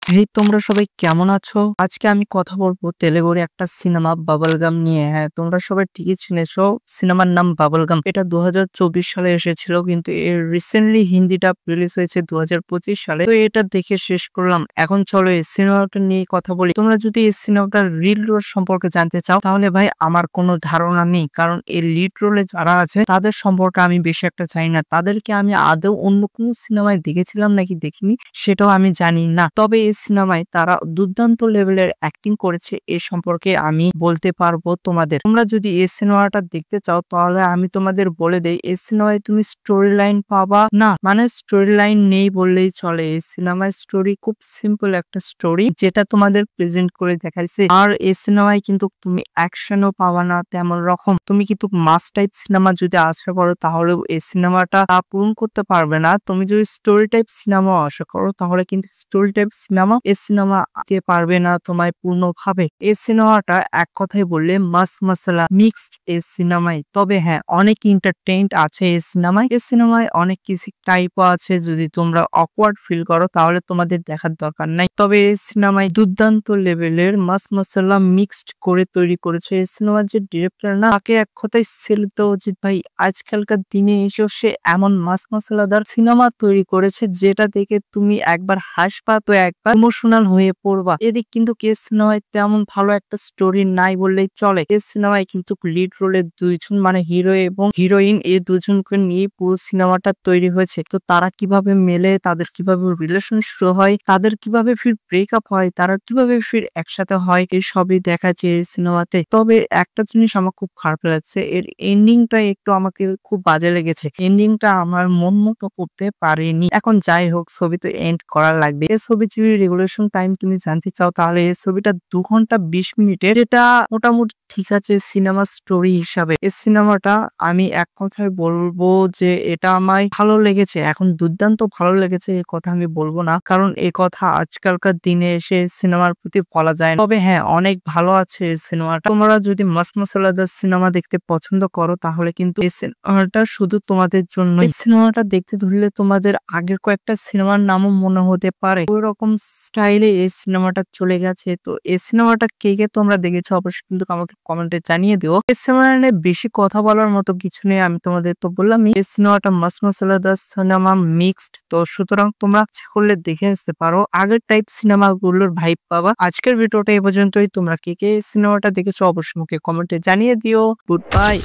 তোমরা সবাই কেমন আছো? আজকে আমি কথা বলবো তেলেগুর একটা সিনেমা বাবলগাম নিয়ে। হ্যাঁ, তোমরা সবাই ঠিকই চিনেছো। সিনেমার নাম বাবলগাম। এটা ২০২৪ সালে এসেছিল, কিন্তু এর রিসেন্টলি হিন্দিটা রিলিজ হয়েছে ২০২৫ সালে। তো এটা দেখে শেষ করলাম। এখন চলো এই সিনেমাটা নিয়ে কথা বলি। তোমরা যদি এই সিনেমাটার রিল রোল সম্পর্কে জানতে চাও, তাহলে ভাই আমার কোনো ধারণা নেই, কারণ এই লিড রোলে যারা আছে তাদের সম্পর্কে আমি বেশি একটা জানি না। তাদেরকে আমি আদৌ অন্য কোনো সিনেমায় দেখেছিলাম নাকি দেখিনি সেটাও আমি জানি না। তবে এই সিনেমায় তারা দুর্দান্ত লেভেলের অ্যাক্টিং করেছে, এ সম্পর্কে আমি বলতে পারবো তোমাদের। তোমরা যদি এই সিনেমাটা দেখতে চাও, তাহলে আমি তোমাদের বলে দেই, এই সিনেমায় তুমি স্টোরি লাইন পাবা না, মানে স্টোরি লাইন নেই বললেই চলে। এই সিনেমার স্টোরি খুব সিম্পল একটা স্টোরি, যেটা তোমাদের প্রেজেন্ট করে দেখাইছে। আর এই সিনেমায় কিন্তু তুমি অ্যাকশনও পাবা না তেমন রকম। তুমি কিন্তু মাস টাইপ সিনেমা যদি আশা করো, তাহলেও এই সিনেমাটা পূরণ করতে পারবে না। তুমি যদি স্টোরি টাইপ সিনেমা আশা করো, তাহলে কিন্তু স্টোরি টাইপ সিনেমা এই সিনেমা দিতে পারবে না তোমায় পূর্ণভাবে। এই সিনেমাটা এক কথায় বললে মাস মাসালা মিক্সড এই সিনেমায়। তবে হ্যাঁ, অনেক এন্টারটেইনড আছে এই সিনেমায়। এই সিনেমায় অনেক কিছু টাইপও আছে, যদি তোমরা অকওয়ার্ড ফিল করো তাহলে তোমাদের দেখার দরকার নাই। তবে এই সিনেমায় দুর্দান্ত লেভেলের মাস মাসালা মিক্সড করে তৈরি করেছে এই সিনেমার যে ডিরেক্টর, না তাকে এক কথায় সেলুট দেওয়া উচিত ভাই। আজকালকার দিনে এসেও সে এমন মাস মাসালাদার সিনেমা তৈরি করেছে, যেটা দেখে তুমি একবার হাসবা তো একবার ইমোশনাল হয়ে পড়বা। এদিক কিন্তু কেস সিনেমায় তেমন ভালো একটা স্টোরি নাই বললেই চলে। এই সিনেমায় কিন্তু লিড রোলে দুইজন, মানে হিরো এবং হিরোইন, এই দুজনকে নিয়ে পুরো সিনেমাটা তৈরি হয়েছে। তো তারা কিভাবে মেলে, তাদের কিভাবে রিলেশন শুরু হয়, তাদের কিভাবে ফির ব্রেকআপ হয়, তারা কিভাবে ফির একসাথে হয়, এই সবই দেখাচ্ছে এই সিনেমাতে। তবে একটা জিনিস আমার খুব খারাপ লাগছে, এর এন্ডিংটা একটু আমাকে খুব বাজে লেগেছে। এন্ডিংটা আমার মন মতো করতে পারেনি। এখন যাই হোক, ছবি তো এন্ড করা লাগবে। এই ছবি যদি রেগুলেশন টাইম তুমি জানতে চাও, তাহলে এই ছবিটা 2 ঘন্টা 20 মিনিটের, যেটা মোটামুটি ঠিক আছে সিনেমা স্টোরি হিসাবে। এই সিনেমাটা আমি এক কথায় বলবো যে এটা আমায় ভালো লেগেছে। এখন দুর্দান্ত ভালো লেগেছে এ কথা আমি বলবো না, কারণ এ কথা আজকালকার দিনে এসে সিনেমার প্রতি বলা যায় না। তবে হ্যাঁ, অনেক ভালো আছে এই সিনেমাটা। তোমরা যদি মাস মাসালাদার সিনেমা দেখতে পছন্দ করো, তাহলে কিন্তু এই সিনেমাটা শুধু তোমাদের জন্য। এই সিনেমাটা দেখতে ধরলে তোমাদের আগের কয়েকটা সিনেমার নামও মনে হতে পারে। ওই রকম স্টাইলে এই সিনেমাটা চলে গেছে। তো এই সিনেমাটা কে কে তোমরা দেখেছো অবশ্যই কিন্তু আমাকে কমেন্টে জানিয়ে দিও। এই সিনেমা নিয়ে বেশি কথা বলার মতো কিছু নেই, আমি তোমাদের তো বললামই এই সিনেমাটা মাস মাসালাদার সিনেমা মিক্সড। তো সুতরাং তোমরা ইচ্ছে করলে দেখে আসতে পারো, আগের টাইপ সিনেমা গুলোর ভাইব পাবা। আজকের ভিডিওটা এই পর্যন্তই। তোমরা কে কে এই সিনেমাটা দেখেছো অবশ্যই আমাকে কমেন্টে জানিয়ে দিও। Good bye.